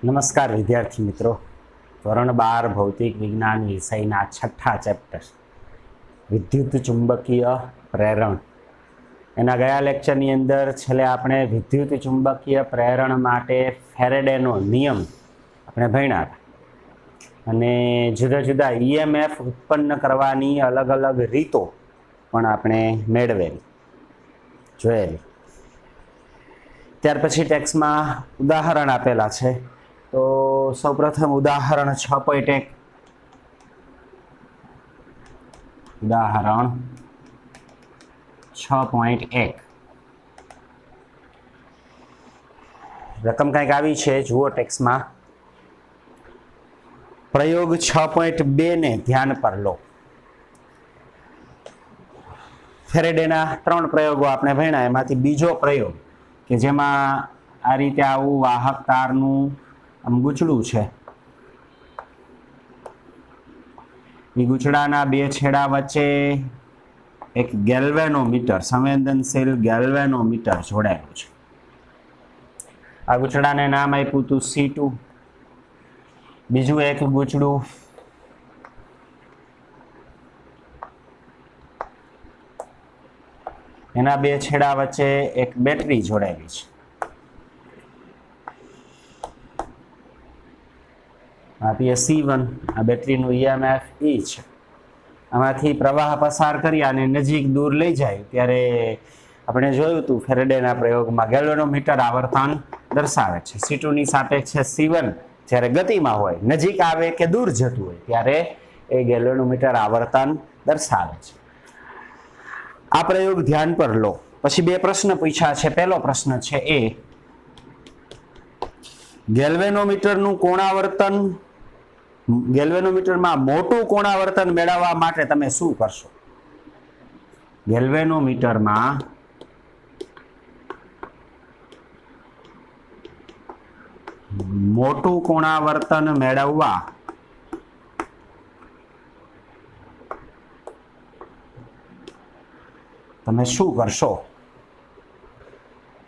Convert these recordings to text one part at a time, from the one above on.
નમસ્કાર વિદ્યાર્થી મિત્રો, ધોરણ 12 ભૌતિક વિજ્ઞાન વિષયના છઠ્ઠા ચેપ્ટર વિદ્યુત ચુંબકીય પ્રેરણ એના ગયા લેક્ચરની અંદર છેલ્લે આપણે વિદ્યુત ચુંબકીય પ્રેરણ માટે ફેરેડેનો નિયમ આપણે ભણ્યા હતા અને જુદા જુદા ઈએમએફ ઉત્પન્ન કરવાની અલગ અલગ રીતો પણ આપણે મેળવેલી જોયેલી. ત્યાર પછી ટેક્સ્ટમાં ઉદાહરણ આપેલા છે. તો સૌપ્રથમ ઉદાહરણ 6.1 ઉદાહરણ 6.1 રકમ કંઈક આવી છે, જુઓ ટેક્સ્ટમાં. પ્રયોગ 6.2 ને ધ્યાન પર લો. ફેરેડેના 3 પ્રયોગો આપણે ભણ્યા, એમાંથી બીજો પ્રયોગ કે જેમાં આ રીતે આવું વાહક તારનું આમ ગૂંચળું છે. એ ગૂંચળાના બે છેડા વચ્ચે એક ગેલ્વેનોમીટર, સંવેદનશીલ ગેલ્વેનોમીટર જોડાયેલું છે. આ ગૂંચળાને નામ આપ્યું હતું C2. બીજું એક ગૂંચળું એના બે છેડા વચ્ચે એક બેટરી જોડાયેલી છે. આપીએ C1, આ બેટરીનું EMF E છે. આમાંથી પ્રવાહ પસાર કરી અને નજીક દૂર લઈ જાય ત્યારે આપણે જોયું હતું ફેરેડેના પ્રયોગમાં ગેલ્વેનોમીટર આવર્તન દર્શાવે છે. C2 ની સાપેક્ષે C1 જ્યારે ગતિમાં હોય, નજીક આવે કે દૂર જતું હોય ત્યારે એ ગેલ્વેનોમીટર આવર્તન દર્શાવે છે. આ પ્રયોગ ધ્યાન પર લો. પછી બે પ્રશ્ન પૂછ્યા છે. પહેલો પ્રશ્ન છે એ ગેલ્વેનોમીટરનું કોણાવર્તન, ગેલ્વેનોમીટરમાં મોટું કોણાવર્તન મેળવવા માટે તમે શું કરશો? ગેલ્વેનોમીટરમાં મોટું કોણાવર્તન મેળવવા તમે શું કરશો?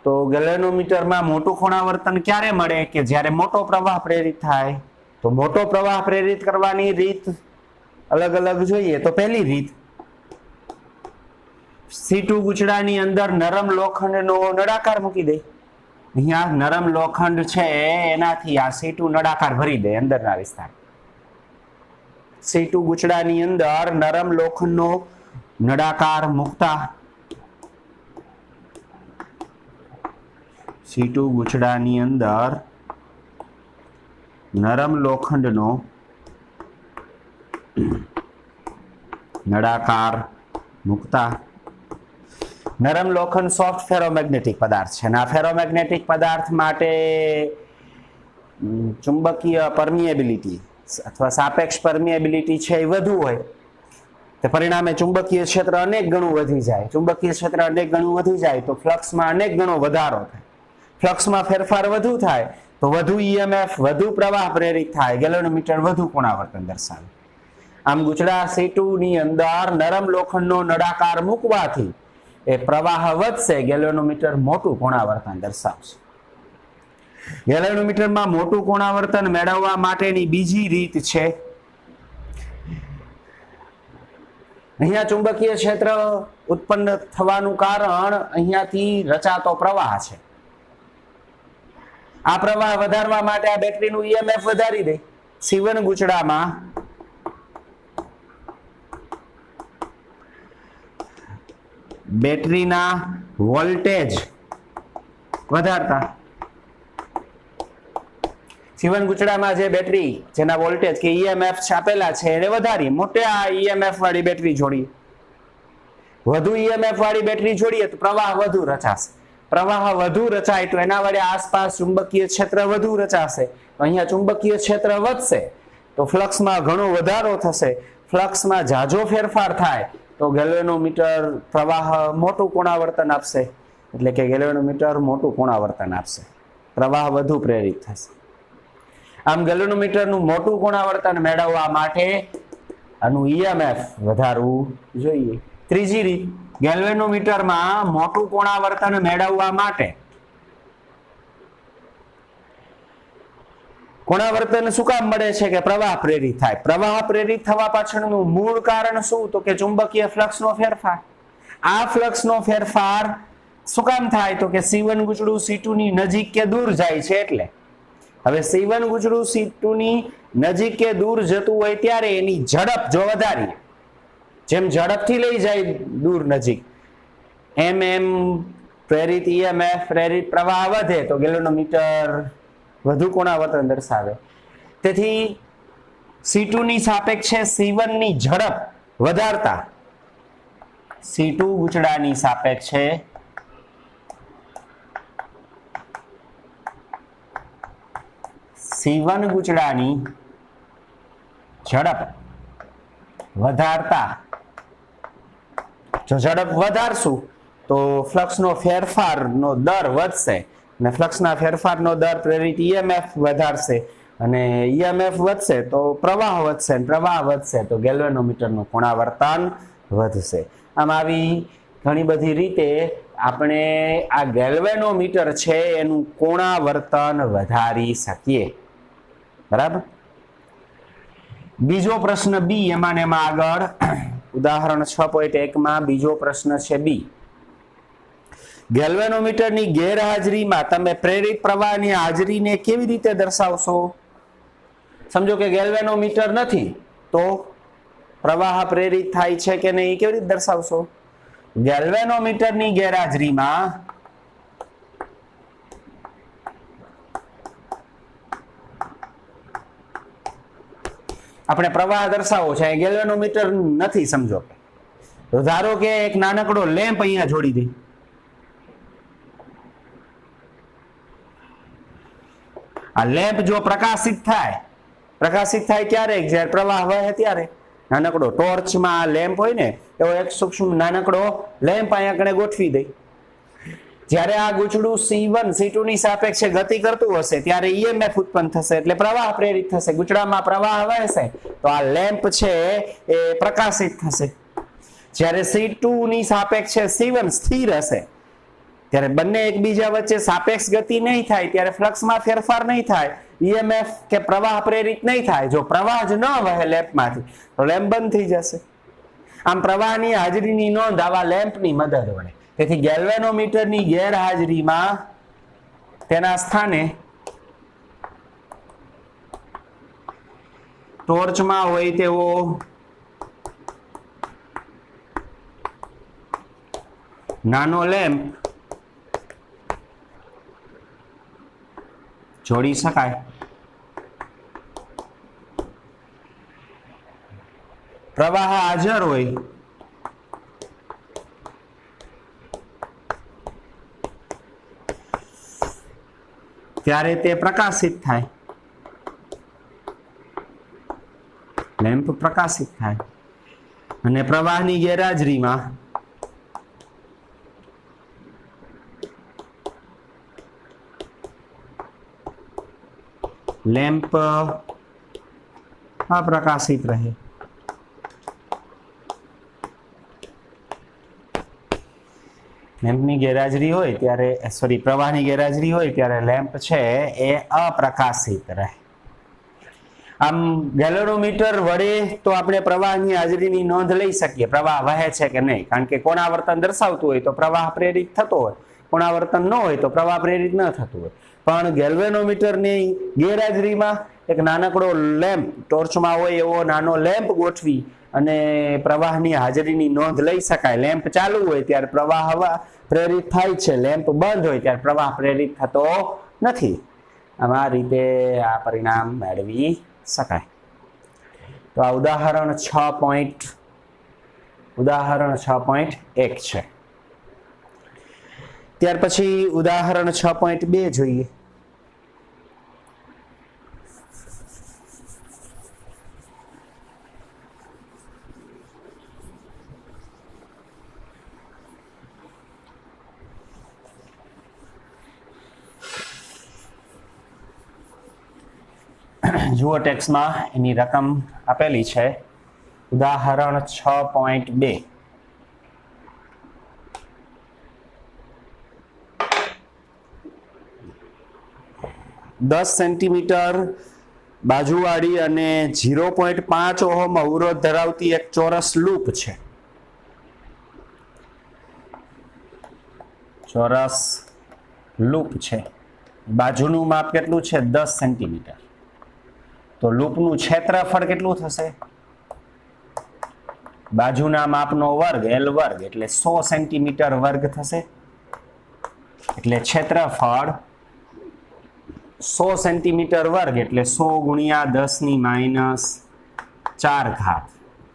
તો ગેલ્વેનોમીટરમાં મોટું કોણાવર્તન ક્યારે મળે? કે જ્યારે મોટો પ્રવાહ પ્રેરિત થાય. તો મોટો પ્રવાહ પ્રેરિત કરવાની રીત અલગ અલગ જોઈએ. તો પહેલી રીત, C2 ગૂંચળાની અંદર નરમ લોખંડનો નળાકાર મૂકી દે. અહીંયા નરમ લોખંડ છે એનાથી આ C2 નળાકાર ભરી દે અંદરના વિસ્તાર. C2 ગૂંચળાની અંદર નરમ લોખંડનો નળાકાર મૂકતા C2 ગૂંચળાની અંદર નરમ લોખંડનો નળાકાર મૂકતા. નરમ લોખંડ સોફ્ટ ફેરોમેગ્નેટિક પદાર્થ છે અને આ ફેરોમેગ્નેટિક પદાર્થ માટે ચુંબકીય પરમિએબિલિટી અથવા સાપેક્ષ પરમિએબિલિટી છે એ વધુ હોય. તે પરિણામે ચુંબકીય ક્ષેત્ર અનેક ગણું વધી જાય. ચુંબકીય ક્ષેત્ર અનેક ગણું વધી જાય તો ફ્લક્સમાં અનેક ગણો વધારો થાય. ફ્લક્સમાં ફેરફાર વધુ થાય તો વધુ EMF, વધુ પ્રવાહ પ્રેરિત થાય. ગેલ્વેનોમીટર વધુ કોણાવર્તન દર્શાવે. આમ ગૂંચળા C2 ની અંદર નરમ લોખંડનો નળાકાર મૂકવાથી એ પ્રવાહ વધશે, ગેલ્વેનોમીટર મોટું કોણાવર્તન દર્શાવશે. ગેલ્વેનોમીટરમાં મોટું કોણાવર્તન મેળવવા માટેની બીજી રીત છે, અહીંયા ચુંબકીય ક્ષેત્ર ઉત્પન્ન થવાનું કારણ અહીંયાથી રચાતો પ્રવાહ છે. આ પ્રવાહ વધારવા માટે આ બેટરીનું EMF વધારી દે. C1 ગૂંચળામાં બેટરીના વોલ્ટેજ વધારતા. C1 ગૂંચળામાં જે બેટરી જેના વોલ્ટેજ કે EMF છાપેલા છે એને વધારી, મોટે આ EMF વાળી બેટરી જોડીએ. વધુ EMF વાળી બેટરી જોડીએ તો પ્રવાહ વધુ રચાશે. પ્રવાહ વધુ રચાય તો એના વડે આસપાસ ચુંબકીય ક્ષેત્ર વધુ રચાશે. અહીંયા ચુંબકીય ક્ષેત્ર વધશે તો ફ્લક્સમાં ઘણો વધારો થશે. ફ્લક્સમાં ઝાઝો ફેરફાર થાય તો ગેલ્વેનોમીટર પ્રવાહ મોટું કોણાવર્તન આપશે. એટલે કે ગેલ્વેનોમીટર મોટું કોણાવર્તન આપશે, પ્રવાહ વધુ પ્રેરિત થશે. આમ ગેલ્વેનોમીટરનું મોટું કોણાવર્તન મેળવવા માટે આનું EMF વધારવું જોઈએ. ત્રીજી રીત, ગેલ્વેનોમીટરમાં મોટું કોણાવર્તન મેળવવા માટે કોણાવર્તન શું કામ મળે છે કે પ્રવાહ પ્રેરિત થાય? પ્રવાહ પ્રેરિત થવા પાછળનું મૂળ કારણ શું? તો કે ચુંબકીય ફ્લક્સનો ફેરફાર. આ ફ્લક્સનો ફેરફાર શું કામ થાય? તો કે C1 ગુચડું C2 ની નજીક કે દૂર જાય છે એટલે. હવે C1 ગુચડું C2 ની નજીક કે દૂર જતું હોય ત્યારે એની ઝડપ જો વધારીએ, જેમ ઝડપથી લઈ જાય દૂર નજીક, એમ પ્રેરિત EMF પ્રેરિત પ્રવાહ વધે તો ગેલ્વેનોમીટર વધુ કોણાવર્તન દર્શાવે. તેથી C2 ની સાપેક્ષે C1 ની ઝડપ વધારતા C2 ગુચડાની સાપેક્ષે C1 ગુચડાની ઝડપ વધારતા, જો ઝડપ વધારશું તો ફ્લક્સનો ફેરફારનો દર વધશે અને ફ્લક્સના ફેરફારનો દર પ્રેરિત EMF વધારશે અને EMF વધશે તો પ્રવાહ વધશે અને પ્રવાહ વધશે તો ગેલ્વેનોમીટરનું કોણાવર્તન વધશે. આમ આવી ઘણી બધી રીતે આપણે આ ગેલ્વેનોમીટર છે એનું કોણાવર્તન વધારી શકીએ. બરાબર. બીજો પ્રશ્ન બી, એમાં ને એમાં આગળ ઉદાહરણ 6.1 માં બીજો પ્રશ્ન છે બી. ગેલ્વેનોમીટરની ગેરહાજરીમાં તમે પ્રેરિત પ્રવાહની હાજરીને કેવી રીતે દર્શાવશો? સમજો કે ગેલ્વેનોમીટર નથી તો પ્રવાહ પ્રેરિત થાય છે કે નહીં, કેવી રીતે દર્શાવશો? ગેલ્વેનોમીટરની ગેરહાજરીમાં આપણે પ્રવાહ દર્શાવવો છે. ગેલ્વેનોમીટર નથી સમજો, તો ધારો કે એક નાનકડો લેમ્પ અહીંયા જોડી દઈ. આ લેમ્પ જો પ્રકાશિત થાય ક્યારે? જ્યારે પ્રવાહ વહે ત્યારે. નાનકડો ટોર્ચમાં લેમ્પ હોય ને એવો એક સૂક્ષ્મ નાનકડો લેમ્પ અહીંયા કણે ગોઠવી દઈ. જ્યારે આ ગુચડું C1 C2 ની સાપેક્ષે ગતિ કરતું હશે ત્યારે EMF ઉત્પન્ન થશે એટલે પ્રવાહ પ્રેરિત થશે. ગુચડામાં પ્રવાહ વહેશે તો આ લેમ્પ છે એ પ્રકાશિત થશે. જ્યારે C2 ની સાપેક્ષે C1 સ્થિર હશે ત્યારે બંને એકબીજા વચ્ચે સાપેક્ષ ગતિ નહીં થાય ત્યારે ફ્લક્સમાં ફેરફાર નહીં થાય, EMF કે પ્રવાહ પ્રેરિત નહીં થાય. જો પ્રવાહ જ ન વહે લેમ્પમાંથી તો લેમ્પ બંધ થઈ જશે. આમ પ્રવાહની હાજરીની નોંધ આવા લેમ્પની મદદ વડે. તેથી ગેલ્વેનોમીટરની ગેરહાજરીમાં તેના સ્થાને ટોર્ચમાં હોય તેવો નાનો લેમ્પ જોડી શકાય. પ્રવાહ હાજર હોય ત્યારે તે પ્રકાશિત થાય, લેમ્પ પ્રકાશિત થાય અને પ્રવાહની ગેરહાજરીમાં લેમ્પ અપ્રકાશિત રહે. લેમ્પની ગેરહાજરી હોય ત્યારે પ્રવાહની ગેરહાજરી હોય ત્યારે લેમ્પ છે એ અપ્રકાશિત રહે. આમ ગેલ્વેનોમીટર વડે તો આપણે પ્રવાહની હાજરીની નોંધ લઈ શકીએ, પ્રવાહ વહે છે કે નહીં. કારણ કે કોણાવર્તન દર્શાવતું હોય તો પ્રવાહ પ્રેરિત થતો હોય, કોણાવર્તન ન હોય તો પ્રવાહ પ્રેરિત ન થતું હોય. પણ ગેલ્વેનોમીટરની ગેરહાજરીમાં એક નાનકડો લેમ્પ, ટોર્ચમાં હોય એવો નાનો લેમ્પ ગોઠવી અને પ્રવાહની હાજરીની નોંધ લઈ શકાય. લેમ્પ ચાલુ હોય ત્યારે પ્રવાહ હવા પ્રેરિત થાય છે, લેમ્પ બંધ હોય ત્યારે પ્રવાહ પ્રેરિત થતો નથી. આમ આ રીતે આ પરિણામ મેળવી શકાય. તો આ ઉદાહરણ 6.1 છે. ત્યાર પછી ઉદાહરણ 6.2 જોઈએ. જુઓ ટેક્સમાં એની રકમ આપેલી છે. ઉદાહરણ 6.2. 10 સેન્ટીમીટર બાજુવાળી અને 0.5 ઓહમ અવરોધ ધરાવતી એક ચોરસ લૂપ છે. ચોરસ લૂપ છે. બાજુનું માપ કેટલું છે? 10 સેન્ટીમીટર. તો લૂપનું ક્ષેત્રફળ કેટલું થશે? બાજુના માપનો વર્ગ L વર્ગ એટલે 100 સેન્ટીમીટર વર્ગ થશે. એટલે ક્ષેત્રફળ 100 સેન્ટીમીટર વર્ગ એટલે 100 ગુણ્યા 10⁻⁴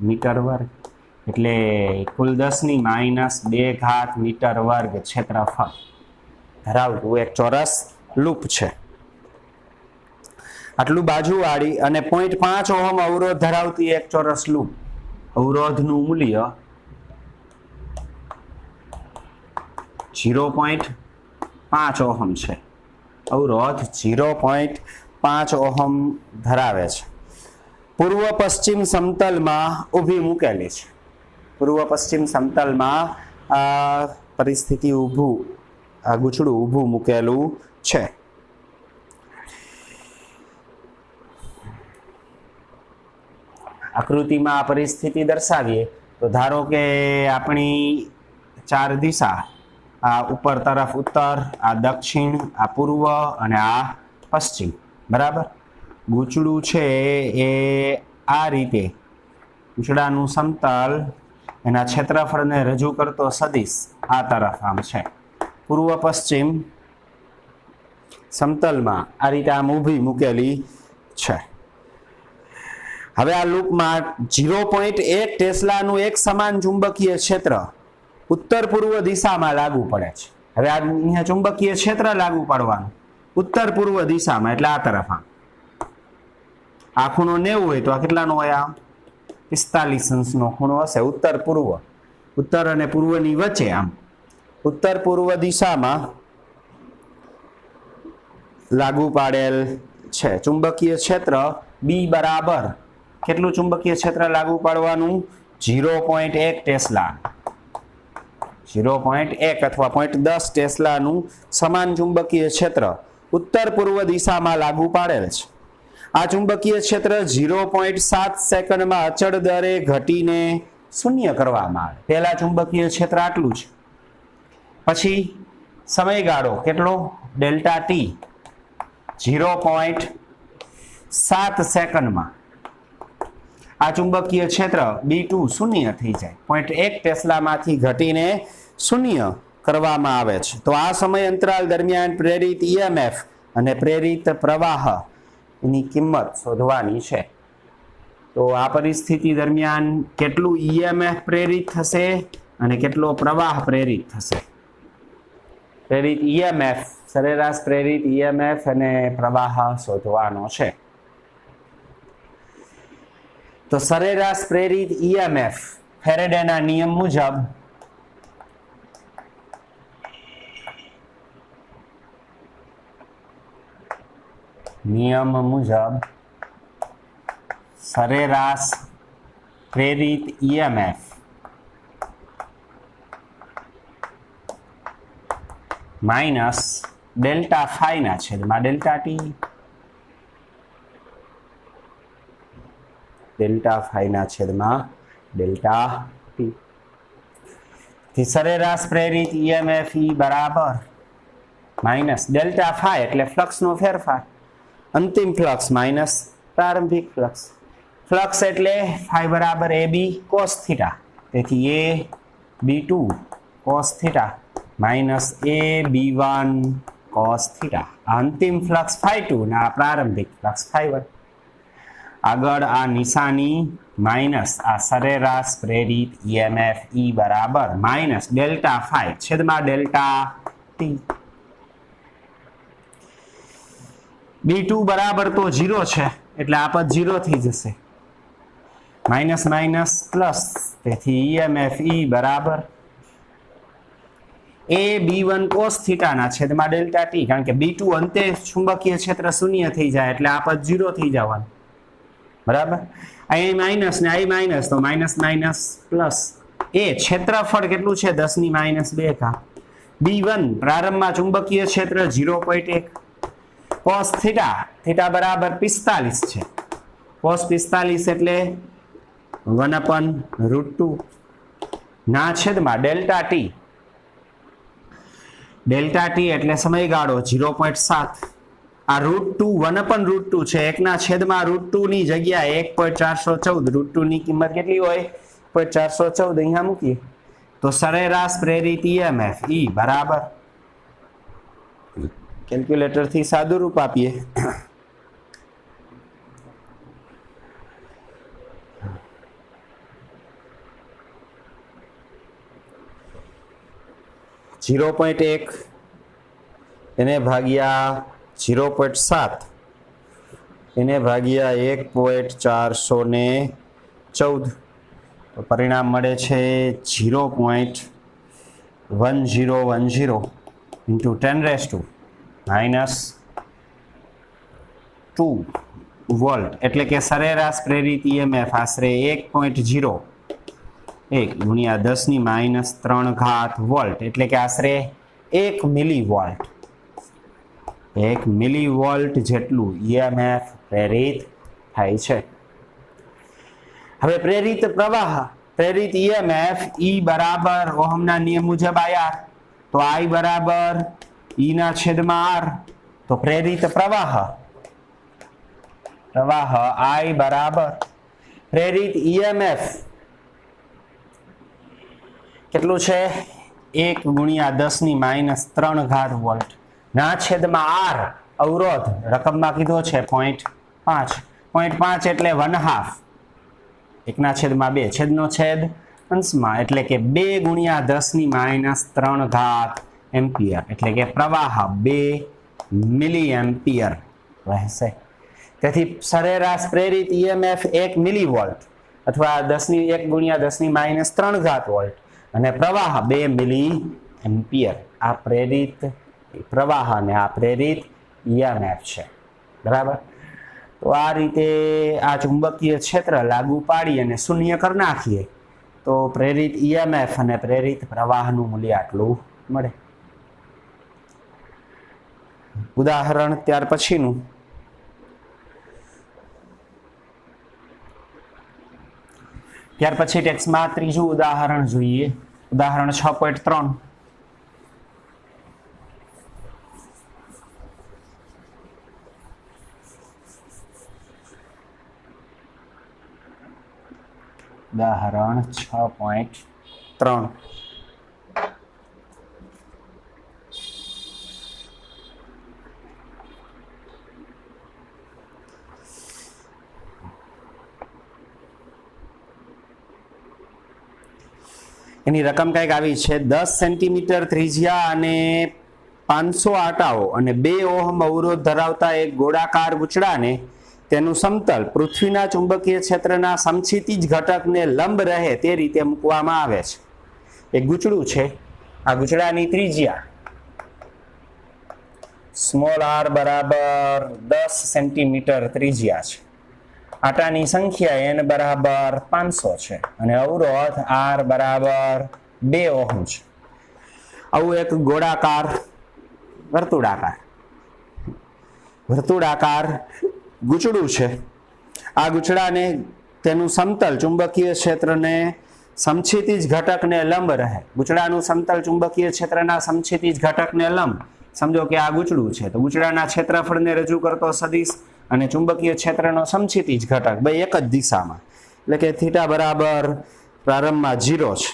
મીટર વર્ગ એટલે કુલ 10⁻² મીટર વર્ગ ક્ષેત્રફળ ધરાવતું એક ચોરસ લૂપ છે. આટલું બાજુવાળી અને 0.5 ઓહમ અવરોધ ધરાવતી એક ચોરસ લૂપ. અવરોધનું મૂલ્ય 0.5 ઓહમ છે. અવરોધ 0.5 ઓહમ ધરાવે છે. પૂર્વ પશ્ચિમ સમતલમાં ઊભી મૂકેલી છે. પૂર્વ પશ્ચિમ સમતલમાં આ પરિસ્થિતિ આ ગૂંચળું ઊભું મૂકેલું છે. આકૃતિમાં આ પરિસ્થિતિ દર્શાવીએ તો ધારો કે આપણી 4 દિશા, આ ઉપર તરફ ઉત્તર, આ દક્ષિણ, આ પૂર્વ અને આ પશ્ચિમ. બરાબર. ગૂંચળું છે એ આ રીતે ગૂંચળાનું સમતલ એના ક્ષેત્રફળને રજૂ કરતો સદિશ આ તરફ આમ છે. પૂર્વ પશ્ચિમ સમતલમાં આ રીતે આમ ઊભી મૂકેલી છે. હવે આ લૂપમાં 0.1 ટેસ્લાનું એક સમાન ચુંબકીય ક્ષેત્ર ઉત્તર પૂર્વ દિશામાં લાગુ પડે છે. હવે આ ચુંબકીય ક્ષેત્ર લાગુ પડવાનું ઉત્તર પૂર્વ દિશામાં એટલે આ તરફ આમ. આ ખૂણો 90 હોય તો આ કેટલાનો હોય? આમ 45 અંશનો ખૂણો હશે. ઉત્તર પૂર્વ, ઉત્તર અને પૂર્વની વચ્ચે આમ ઉત્તર પૂર્વ દિશામાં લાગુ પાડેલ છે. ચુંબકીય ક્ષેત્ર બી બરાબર કેટલું ચુંબકીય ક્ષેત્ર લાગુ પાડવાનું? 0.1 ટેસ્લા, 0.1 અથવા 0.10 ટેસ્લાનું સમાન ચુંબકીય ક્ષેત્ર ઉત્તર પૂર્વ દિશામાં લાગુ પાડેલ છે. આ ચુંબકીય ક્ષેત્ર 0.7 સેકન્ડમાં અચળ દરે ઘટીને શૂન્ય કરવામાં આવે. પહેલા ચુંબકીય ક્ષેત્ર આટલું છે, પછી સમયગાળો કેટલો? ડેલ્ટા ટી 0.7 સેકન્ડમાં આ ચુંબકીય ક્ષેત્ર B2 શૂન્ય થઈ જાય. 0.1 ટેસ્લામાંથી ઘટીને શૂન્ય કરવામાં આવે છે. તો આ સમય અંતરાલ દરમિયાન પ્રેરિત EMF અને પ્રેરિત પ્રવાહ એની કિંમત શોધવાની છે. તો આ પરિસ્થિતિ દરમિયાન કેટલું EMF પ્રેરિત થશે અને કેટલો પ્રવાહ પ્રેરિત થશે? પ્રેરિત EMF, સરેરાશ પ્રેરિત EMF અને પ્રવાહ શોધવાનો છે. તો સરેરાશ પ્રેરિત EMF ફેરેડેના નિયમ મુજબ સરેરાશ પ્રેરિત EMF માઇનસ ડેલ્ટા ફાઈ ના છેદમાં ડેલ્ટા ટી, ડેલ્ટા ફાઈ ના છેદમાં ડેલ્ટા ટી થી સરેરાશ પ્રેરિત EMF E બરાબર માઇનસ ડેલ્ટા ફાઈ એટલે ફ્લક્સનો ફેરફાર, અંતિમ ફ્લક્સ માઇનસ પ્રારંભિક ફ્લક્સ. ફ્લક્સ એટલે ફાઈ બરાબર AB cos થીટા, તેથી A B2 cos theta minus A B1 cos theta. આ અંતિમ ફ્લક્સ φ2 અને આ પ્રારંભિક ફ્લક્સ φ1. આગળ આ નિશાની માઇનસ આ સરેરાશ પ્રેરિત EMF E બરાબર માઇનસ ડેલ્ટા ફાઈ છેદમાં ડેલ્ટા ટી. B2 બરાબર તો 0 છે એટલે આ પદ 0 થઈ જશે. માઇનસ માઇનસ પ્લસ, તેથી EMF E બરાબર A B1 cos થીટાના છેદમાં ડેલ્ટા ટી. કારણ કે B2 અંતે ચુંબકીય ક્ષેત્ર શૂન્ય થઈ જાય એટલે આ પદ 0 થઈ જવાનું. બરાબર. અહીં માઇનસ ને અહીં માઇનસ તો માઇનસ માઇનસ પ્લસ. એ ક્ષેત્રફળ કેટલું છે? 10⁻². B1 પ્રારંભમાં ચુંબકીય ક્ષેત્ર 0.1. cos થીટા, થીટા બરાબર 45 છે. cos 45 એટલે 1/√2 ના છેદમાં ડેલ્ટા ટી. ડેલ્ટા ટી એટલે સમયગાળો 0.7. આ √2 1/√2 છે. 1 છેદમાં √2 ની જગ્યાએ 1.414. √2 ની કિંમત કેટલી હોય? 0.414 અહીંયા મૂકીએ તો સરેરાશ પ્રેરિત EMF E બરાબર, કેલ્ક્યુલેટર થી સાદું રૂપ આપીએ, .1 એને ભાગ્યા 0.7 એને ભાગ્યા 1.414 તો પરિણામ મળે છે 0.1010 into 10⁻² વોલ્ટ. એટલે કે સરેરાશ પ્રેરિત EMF આશરે 1.01 ગુણ્યા 10⁻³ વોલ્ટ, એટલે કે આશરે 1 મિલીવોલ્ટ. 1 મિલીવોલ્ટ જેટલું EMF પ્રેરિત થાય છે. હવે પ્રેરિત પ્રવાહ, પ્રેરિત EMF E બરાબર ઓહમના નિયમ મુજબ આયા તો I બરાબર E ના છેદમાં R. તો પ્રેરિત પ્રવાહ I બરાબર પ્રેરિત EMF કેટલું છે? 1 ગુણ્યા 10⁻³ વોલ્ટ ના છેદમાં R અવરોધ રકમમાં કીધો છે 0.5. 0.5 એટલે 1/2. 1/2 છેદનો છેદ અંશમાં એટલે કે 2 ગુણ્યા 10⁻³ એમ્પિયર, એટલે કે પ્રવાહ 2 મિલી એમ્પિયર રહેશે. તેથી સરેરાશ પ્રેરિત EMF 1 મિલીવોલ્ટ અથવા 1 ગુણ્યા 10⁻³ વોલ્ટ અને પ્રવાહ 2 મિલી એમ્પિયર. આ પ્રેરિત પ્રવાહ અને આ પ્રેરિત EMF છે. બરાબર. તો આ રીતે આ ચુંબકીય ક્ષેત્ર લાગુ પાડી અને શૂન્ય કરી નાખીએ તો પ્રેરિત EMF અને પ્રેરિત પ્રવાહનું મૂલ્ય આટલું મળે. ઉદાહરણ ત્યાર પછીનું ટેક્સ્ટમાં ત્રીજું ઉદાહરણ જોઈએ. ઉદાહરણ 6.3. ઉદાહરણ 6.3. એની રકમ કંઈક આવી છે. 10 સેન્ટીમીટર ત્રિજ્યા અને 500 આટાઓ અને 2 ઓહમ અવરોધ ધરાવતા એક ગોળાકાર ગુચડાને તેનું સમતલ પૃથ્વીના ચુંબકીય ક્ષેત્રના સમક્ષિતિજ ઘટકને લંબ રહે તે રીતે મૂકવામાં આવે છે. એક ગુચડું છે. આ ગુચડાની ત્રિજ્યા સ્મોલ r બરાબર 10 સેન્ટીમીટર ત્રિજ્યા છે. આટાની સંખ્યા n બરાબર 500 છે અને અવરોધ r બરાબર 2 ઓહમ છે. આવું એક ગોળાકાર વર્તુળાકાર ગુચડું છે. આ ગુચડાને તેનું સમતલ ચુંબકીય ક્ષેત્રને સમક્ષિતિજ ઘટકને લંબ રહે. ગુચડાનું સમતલ ચુંબકીય ક્ષેત્રના સમક્ષિતિજ ઘટકને લંબ. સમજો કે આ ગુચડું છે તો ગુચડાના ક્ષેત્રફળને રજૂ કરતો સદિશ અને ચુંબકીય ક્ષેત્રનો સમક્ષિતિજ ઘટક બે એક જ દિશામાં, એટલે કે થીટા બરાબર પ્રારંભમાં 0 છે.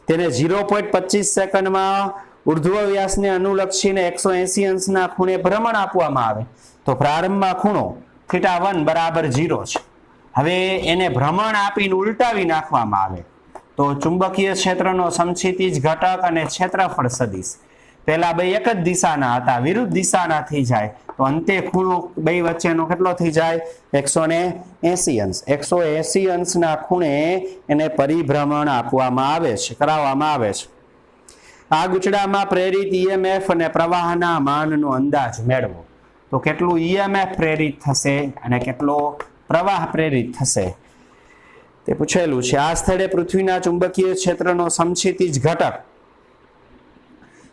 તેને 0.25 સેકન્ડમાં ઉર્ધ્વ વ્યાસને અનુલક્ષીને 180 અંશના ખૂણે ભ્રમણ આપવામાં આવે તો પ્રારંભમાં ખૂણો θ1 બરાબર 0 છે. હવે એને ભ્રમણ આપીને ઉલટાવી નાખવામાં આવે તો ચુંબકીય ક્ષેત્રનો સમક્ષિતિજ ઘટક અને ક્ષેત્રફળ સદિશ પહેલા બે એક જ દિશાના હતા, વિરુદ્ધ દિશાના થઈ જાય તો અંતે ખૂણો બે વચ્ચેનો કેટલો થઈ જાય? 180 અંશ. 180 અંશના ખૂણે એને પરિભ્રમણ આપવામાં આવે છે, કરાવવામાં આવે છે. આ ગુચડામાં પ્રેરિત EMF અને પ્રવાહના માનનો અંદાજ મેળવો. તો કેટલું EMF પ્રેરિત થશે અને કેટલો પ્રવાહ પ્રેરિત થશે તે પૂછેલું છે. આ સ્થળે પૃથ્વીના ચુંબકીય ક્ષેત્રનો સમક્ષિતિજ ઘટક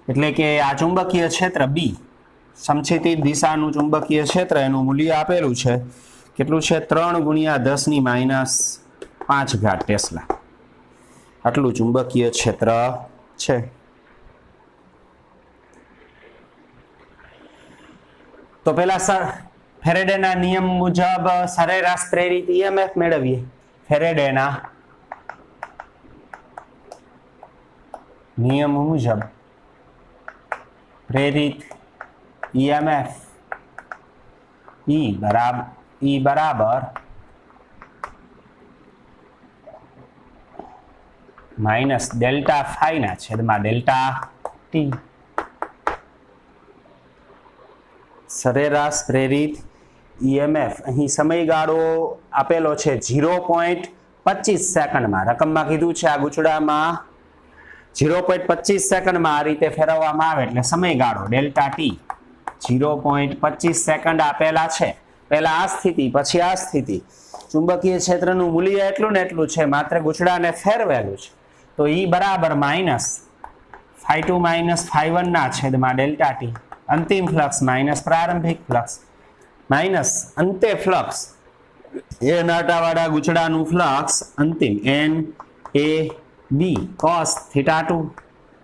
એટલે કે આ ચુંબકીય ક્ષેત્ર B સમછિતિત દિશાનું ચુંબકીય ક્ષેત્ર એનું મૂલ્ય આપેલું છે કેટલું છે 3 × 10⁻5 ટેસ્લા આટલું ચુંબકીય ક્ષેત્ર છે। તો પહેલા ફેરેડેના નિયમ મુજબ સરેરાશ પ્રેરિત ઈએમએફ મેળવીએ। ફેરેડેના નિયમ મુજબ પ્રેરિત ईएमएफ E बराबर माइनस डेल्टा फाई ना छेद में डेल्टा टी। सरेराश प्रेरित ईएमएफ अहीं समयगाळो आपेलो छे 0.25 सेकंड में रकम में कीधुं छे आ गूंचड़ा में 0.25 सेकंड में आ रीते फेरववामां आवे एटले समयगाळो डेल्टा टी 0.25 सेकंड आपेला छे। पहला आ स्थिति पछी आ स्थिति चुंबकीय क्षेत्रनुं मूल्य एटलुं ने एटलुं छे मात्र गूंचड़ाने फेरवेलुं छे तो ई बराबर माइनस φ2 माइनस φ1 ना छेदमां डेल्टा टी अंतिम फ्लक्स माइनस प्रारंभिक फ्लक्स माइनस अंते फ्लक्स ए नाटावाळा गूंचड़ानुं फ्लक्स अंतिम N A B cos θ2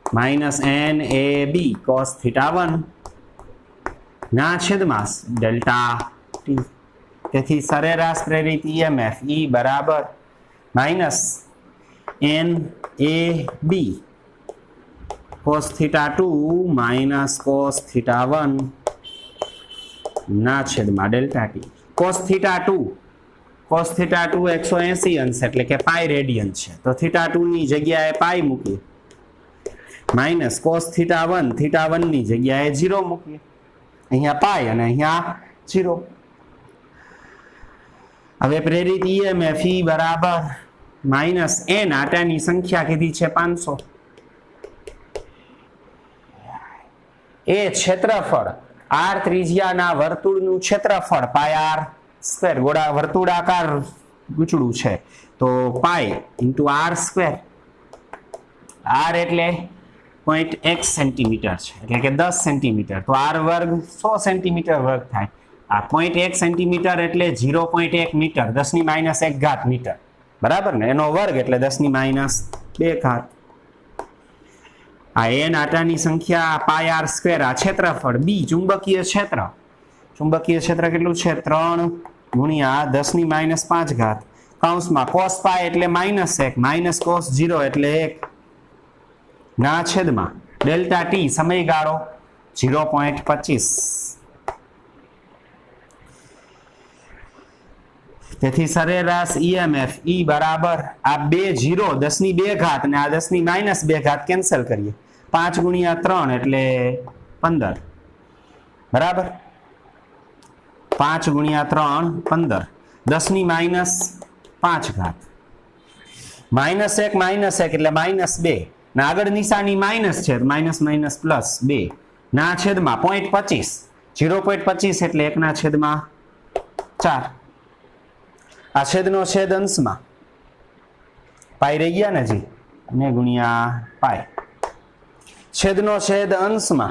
minus N A B cos θ1 ना छेदमां डेल्टा टी। તેથી સરેરાશ પ્રેરિત ईएमएफ E बराबर minus N A B cos θ2 minus cos θ1 ना छेदमां डेल्टा टी। cos θ2 180 अंश એટલે કે પાઈ રેડિયન છે તો θ2 ની જગ્યાએ પાઈ મૂકીએ માઇનસ cos θ1 ની જગ્યાએ 0 મૂકીએ અહીંયા પાઈ અને અહીંયા 0। હવે પ્રેરિત ईएमएफ E बराबर माइनस एन आटानी संख्या कीधी छे 500 ए क्षेत्रफळ आर त्रिज्याना वर्तुळनुं क्षेत्रफळ पाई आर स्क्वेर गोळा वर्तुळाकार गूंचड़ुं छे तो pi into r square r एटले 0.1 सेंटीमीटर है એટલે કે 10 सेंटीमीटर तो आर वर्ग 100 सेंटीमीटर वर्ग थाय आ 0.1 सेंटीमीटर એટલે 0.1 मीटर 10⁻1 घात मीटर बराबर ने एनो वर्ग એટલે 10⁻2 घात आ एन आटानी संख्या पाई आर स्क्वेर आ क्षेत्रफळ बी चुंबकीय क्षेत्र કેટલું છે 3 × 10⁻5 घात કૌંસમાં cos પાઈ એટલે -1 માઇનસ cos 0 એટલે 1 ना छेदमां डेल्टा टी समयगाळो 0.25 તેથી સરેરાશ ईएमएफ E बराबर आ 2 0 10⁻2 घात ने आ 10⁻2 घात कैंसल करिए 5 × 3 એટલે 15 बराबर 5 × 3 15 10⁻5 घात -1 એટલે -2 ना आगळ निशानी माइनस छे माइनस माइनस प्लस 2 ना छेदमां 0.25 0.25 એટલે 1 ના છેદમાં 4 આ છેદનો છેદ અંશમાં પાઈ રહી ગયા ને જી અને ગુણ્યા પાઈ છેદનો છેદ અંશમાં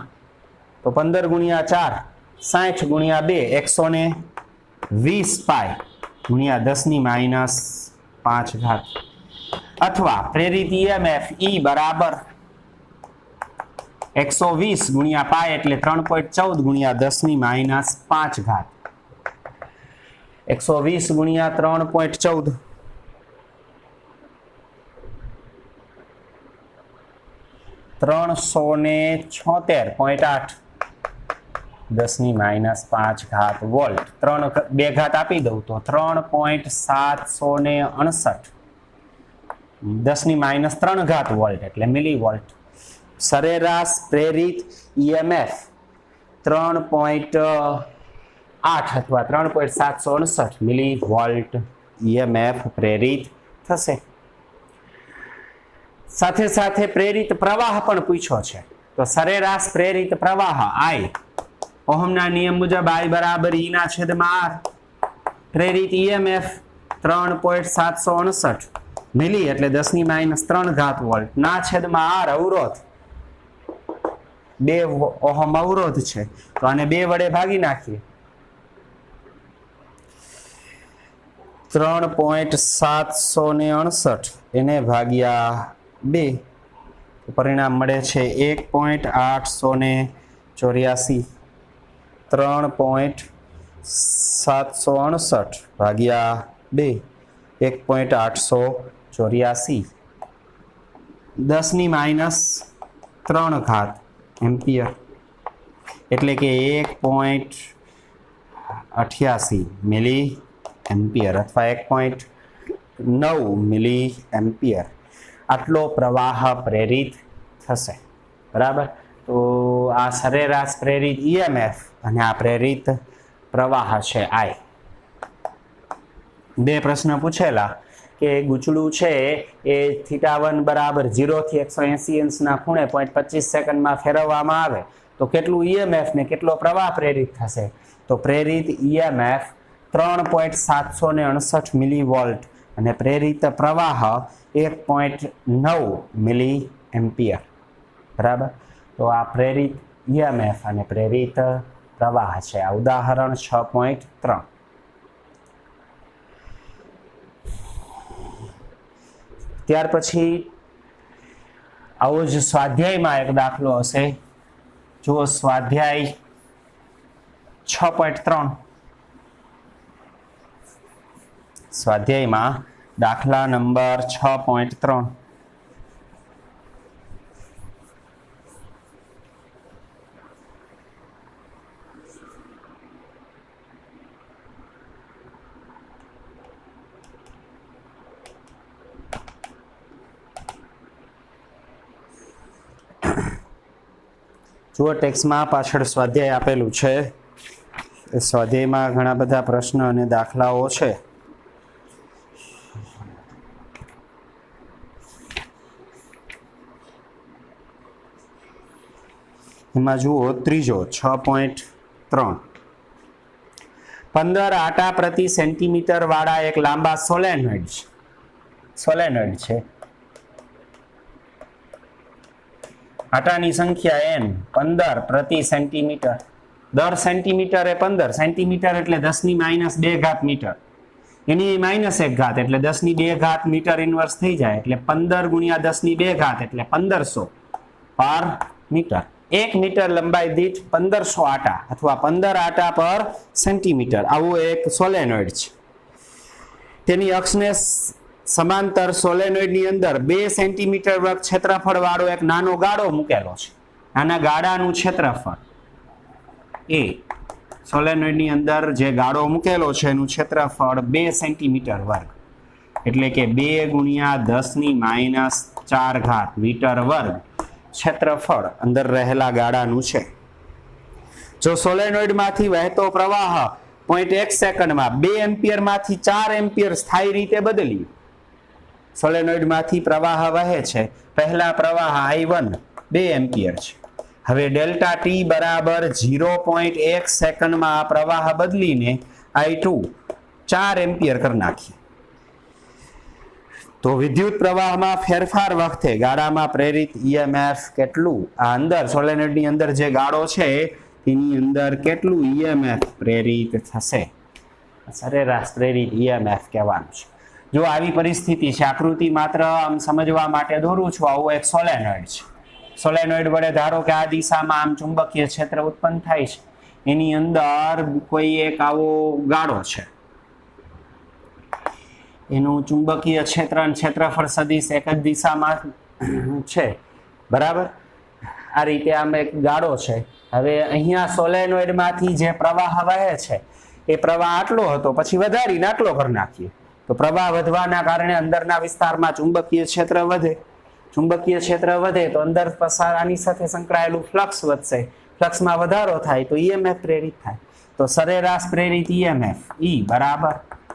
તો 15 × 4 60 × 2 120 પાઈ ગુણ્યા 10⁻5 घात अथवा प्रेरित ईएमएफ E बराबर 120 × पाई एटले 3.14 × 10⁻5 घात 120 × 3.14 376.8 10⁻5 घात वोल्ट 2 घात आपी दઉં तो 3.769 10⁻3 घात वोल्ट एटले मिली वोल्ट। सरेराश प्रेरित ईएमएफ 3.8 अथवा 3.769 मिली वोल्ट ईएमएफ प्रेरित थशे। साथे साथे प्रेरित प्रवाह पण पूछ्यो छे तो सरेराश प्रेरित प्रवाह I ओहमना नियम मुजब I बराबर E ना छेदमां R प्रेरित ईएमएफ 3.769 मिली एटले 10⁻3 घात वोल्ट ना छेदमां R अवरोध 2 ઓહમ અવરોધ છે તો આને 2 વડે ભાગી નાખીએ 3.769 એને ભાગ્યા 2 પરિણામ મળે છે 1.884 3.769 ભાગ્યા 2 1.884 10⁻³ એમ્પિયર એટલે કે 1.88 મિલી એમ્પિયર અથવા 1.9 મિલી એમ્પિયર આટલો પ્રવાહ પ્રેરિત થશે બરાબર તો આ સરેરાશ પ્રેરિત ઈએમએફ અને આ પ્રેરિત પ્રવાહ છે I 2 પ્રશ્ન પૂછેલા કે ગુચડું છે એ θ1 બરાબર 0 થી 180 અંશના ખૂણે 0.25 સેકન્ડમાં ફેરવવામાં આવે તો કેટલું ઈએમએફ ને કેટલો પ્રવાહ પ્રેરિત થશે તો પ્રેરિત ઈએમએફ 3.769 મિલીવોલ્ટ અને પ્રેરિત પ્રવાહ 1.9 મિલી એમ્પિયર બરાબર તો આ પ્રેરિત ઈએમએફ અને પ્રેરિત પ્રવાહ છે આ ઉદાહરણ 6.3 ત્યાર પછી આવો જ સ્વાધ્યાયમાં એક દાખલો હશે જો સ્વાધ્યાય 6.3 સ્વાધ્યાયમાં દાખલા નંબર 6.3 જુઓ ટેક્સ્ટમાં પાછળ સ્વાધ્યાય આપેલું છે એ સ્વાધ્યાયમાં ઘણા બધા પ્રશ્ન અને દાખલાઓ છે એમાં જુઓ ત્રીજો 6.3 15 આટા પ્રતિ સેન્ટીમીટર વાળા એક લાંબા સોલેનોઇડ છે આટાની સંખ્યા n 15 પ્રતિ સેન્ટીમીટર દર સેન્ટીમીટર એ 15 સેન્ટીમીટર એટલે 10⁻² મીટર એની -1 એટલે 10⁻² મીટર ઇન્વર્સ થઈ જાય એટલે 15 × 10⁻² એટલે 1500 પર મીટર 1 મીટર લંબાઈ દીઠ 1500 આટા અથવા 15 આટા પર સેન્ટીમીટર આવું એક સોલેનોઇડ છે તેની અક્ષને સમાંતર સોલેનોઇડની અંદર 2 સેન્ટીમીટર વર્ગ ક્ષેત્રફળ વાળો એક નાનો ગાળો મૂકેલો છે આના ગાળાનું ક્ષેત્રફળ એ સોલેનોઇડની અંદર જે ગાળો મૂકેલો છે એનું ક્ષેત્રફળ 2 સેન્ટીમીટર વર્ગ એટલે કે 2 × 10⁻⁴ મીટર વર્ગ ક્ષેત્રફળ અંદર રહેલા ગાળાનું છે જો સોલેનોઇડમાંથી વહેતો પ્રવાહ 0.1 સેકન્ડમાં 2 એમ્પિયરમાંથી 4 એમ્પિયર સ્થાયી રીતે બદલી સોલેનોઇડમાંથી પ્રવાહ વહે છે પહેલા પ્રવાહ I1 2 એમ્પિયર છે હવે ડેલ્ટા ટી બરાબર 0.1 સેકન્ડમાં આ પ્રવાહ બદલીને I2 4 એમ્પિયર કરી નાખીએ તો વિદ્યુત પ્રવાહમાં ફેરફાર વખતે ગાળામાં પ્રેરિત ઈએમએફ કેટલું આ અંદર સોલેનોઇડની અંદર જે ગાળો છે તેની અંદર કેટલું ઈએમએફ પ્રેરિત થશે સરેરાશ પ્રેરિત ઈએમએફ કહેવાનું છે જો આવી પરિસ્થિતિ છે આકૃતિ માત્ર આમ સમજવા માટે દોરું છું આવું એક સોલેનોઇડ છે સોલેનોઇડ વડે ધારો કે આ દિશામાં આમ ચુંબકીય ક્ષેત્ર ઉત્પન્ન થાય છે એની અંદર કોઈ એક આવો ગાળો છે એનું ચુંબકીય ક્ષેત્ર અને ક્ષેત્રફળ સદિશ એક જ દિશામાં છે બરાબર આ રીતે આમ એક ગાળો છે હવે અહીંયા સોલેનોઇડમાંથી જે પ્રવાહ વહે છે એ પ્રવાહ આટલો હતો પછી વધારીને આટલો કરી નાખીએ તો પ્રવાહ વધવાના કારણે અંદરના વિસ્તારમાં ચુંબકીય ક્ષેત્ર વધે તો અંદર પસાર આની સાથે સંકળાયેલું ફ્લક્સ વધશે ફ્લક્સમાં વધારો થાય તો ઈએમએફ પ્રેરિત થાય તો સરેરાશ પ્રેરિત ઈએમએફ E બરાબર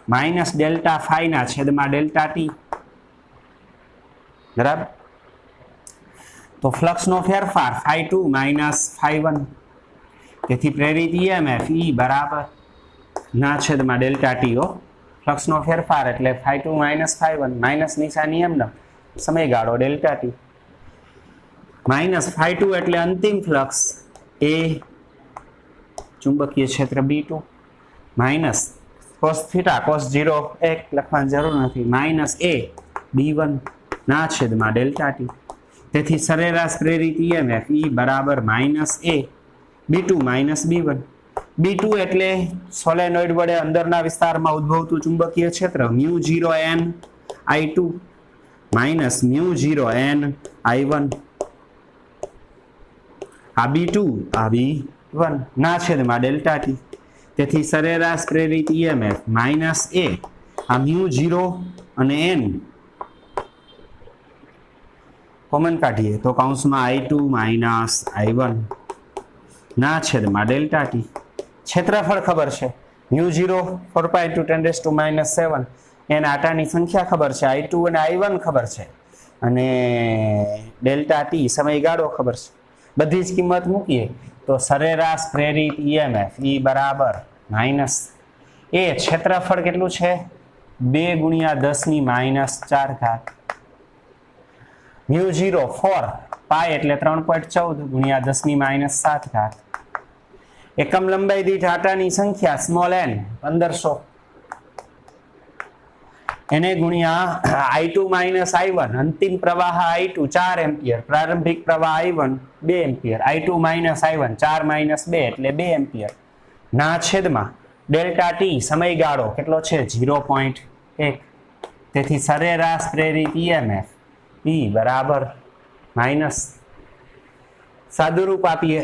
-ΔΦ/ΔT બરાબર તો ફ્લક્સનો ફેરફાર ∅2 - ∅1 તેથી પ્રેરિત ઈએમએફ E બરાબર /ΔT ફ્લક્સનો ફેરફાર એટલે ∅2 - ∅1 માઇનસ નિશાની એમનો સમયગાળો ΔT માઇનસ φ2 એટલે અંતિમ ફ્લક્સ એ ચુંબકીય ક્ષેત્ર B2 minus cos theta cos 0 એક લખવાની જરૂર નથી માઇનસ a B1 ના છેદમાં ડેલ્ટા ટી. તેથી સરેરાશ પ્રેરિત EMF E બરાબર minus a B2 minus B1. B2 એટલે સોલેનોઇડ વડે અંદરના વિસ્તારમાં ઉદ્ભવતું ચુંબકીય ક્ષેત્ર μ0n I2 minus μ0n I1. આ B2 આ B1 ના છેદમાં ડેલ્ટા ટી. તેથી સરેરાશ પ્રેરિત EMF માઇનસ a આ μ0 અને n કોમન કાઢીએ તો કૌંસમાં I2 માઇનસ I1 ના છેદમાં ડેલ્ટા ટી. ક્ષેત્રફળ ખબર છે μ0 4π × 10⁻⁷ n આટાની સંખ્યા ખબર છે I2 અને I1 ખબર છે અને ડેલ્ટા ટી સમયગાળો ખબર છે. બધી જ કિંમત મૂકીએ તો સરેરાશ પ્રેરિત EMF E બરાબર માઇનસ એ ક્ષેત્રફળ કેટલું છે 2 × 10⁻⁴ ઘાત μ0 4 પાઈ એટલે 3.14 × 10⁻7 ઘાત. એકમ લંબાઈ દીઠ આટાની સંખ્યા સ્મોલ n 1500 એને ગુણ્યા I2 માઇનસ I1 અંતિમ પ્રવાહ I2 4 એમ્પિયર પ્રારંભિક પ્રવાહ I1 2 ampere I2 minus I1 4 minus 2 એટલે 2 એમ્પિયર ના છેદમાં ડેલ્ટા ટી સમયગાળો કેટલો છે 0.1. તેથી સરેરાશ પ્રેરિત EMF E બરાબર માઇનસ સાદુરૂપ આપીએ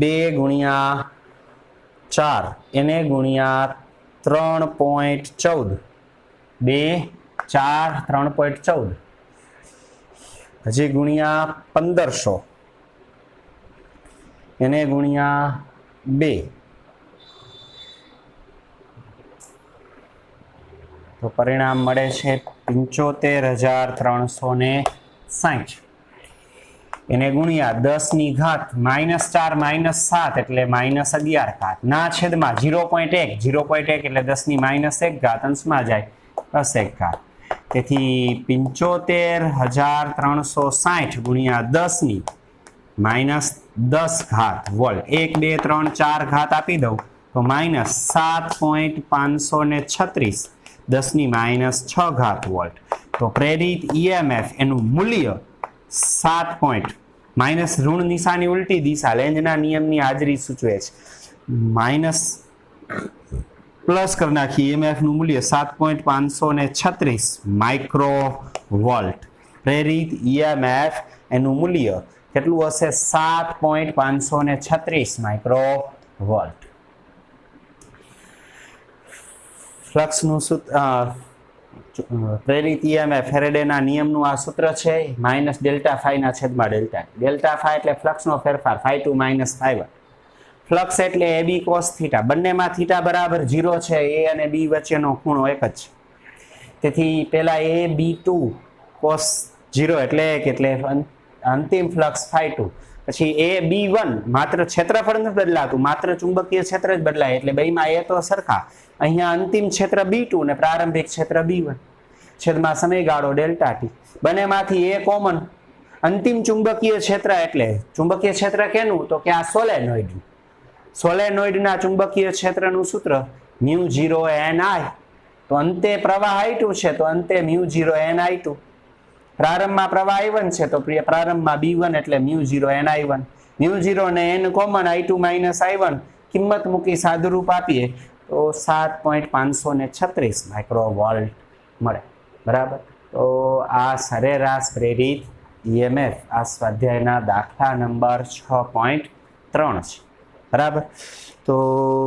2 × 4 એને ગુણ્યા 3.14 2 4 3.14 હજી ગુણ્યા 1500 એને ગુણ્યા 2 તો પરિણામ મળે છે 75,360 એને ગુણ્યા 10 ની ઘાત -4 -7 એટલે -11 ઘાત ના છેદમાં 0.1 એટલે 10 ની -1 ઘાત અંશમાં જાય +1 ઘાત. તેથી 75,360 ગુણ્યા 10 ની -10 ઘાત વોલ્ટ 1 2 3 4 ઘાત આપી દઉં તો -7.536 10 ની -6 ઘાત વોલ્ટ. તો પ્રેરિત EMF એનું મૂલ્ય 7 પોઈન્ટ માઇનસ ઋણ નિશાની ઉલટી દિશા લેન્ઝના નિયમની હાજરી સૂચવે છે માઇનસ પ્લસ કરી નાખી EMF નું મૂલ્ય 7.536 માઇક્રો વોલ્ટ. પ્રેરિત EMF એનું મૂલ્ય કેટલું હશે 7.536 માઇક્રો વોલ્ટ. ફ્લક્સનું સૂત્ર પ્રેરિત EMF ફેરેડેના નિયમનું આ સૂત્ર છે માઇનસ ડેલ્ટા ફાઈ ના છેદમાં ડેલ્ટા. ડેલ્ટા ફાઈ એટલે ફ્લક્સનો ફેરફાર φ2 માઇનસ φ1. ફ્લક્સ એટલે AB cos થીટા બંનેમાં થીટા બરાબર 0 છે A અને B વચ્ચેનો ખૂણો એક જ છે. તેથી પહેલા AB2 cos 0 એટલે અંતિમ ફ્લક્સ φ2 પછી AB1 માત્ર ક્ષેત્રફળ નથી બદલાતું માત્ર ચુંબકીય ક્ષેત્ર જ બદલાય એટલે બેમાં એ તો સરખા. અહીંયા અંતિમ ક્ષેત્ર B2 ને પ્રારંભિક ક્ષેત્ર B1 છેદમાં સમયગાળો ડેલ્ટા ટી બંનેમાંથી એ કોમન. અંતિમ ચુંબકીય ક્ષેત્ર એટલે ચુંબકીય ક્ષેત્ર કેનું તો કે આ સોલેનોઇડના ચુંબકીય ક્ષેત્રનું સૂત્ર μ0ni. તો અંતે પ્રવાહ I2 છે તો અંતે μ0ni2. પ્રારંભમાં પ્રવાહ I1 છે તો પ્રારંભમાં B1 એટલે μ0ni1. μ0 ને n common I2 minus I1 કિંમત મૂકી સાદુરૂપ આપીએ તો 7.536 માઇક્રો વોલ્ટ મળે. બરાબર. તો આ સરેરાશ પ્રેરિત EMF આ સ્વાધ્યાયના દાખલા નંબર 6.3 છે. બરાબર. તો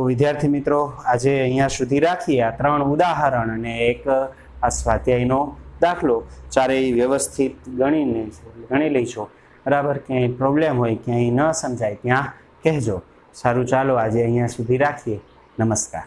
વિદ્યાર્થી મિત્રો આજે અહીંયા સુધી રાખીએ આ 3 ઉદાહરણ અને એક આ સ્વાધ્યાયનો દાખલો ચારેય વ્યવસ્થિત ગણી લઈશો. બરાબર. ક્યાંય પ્રોબ્લેમ હોય ક્યાંય ન સમજાય ત્યાં કહેજો. સારું ચાલો આજે અહીંયા સુધી રાખીએ. નમસ્કાર.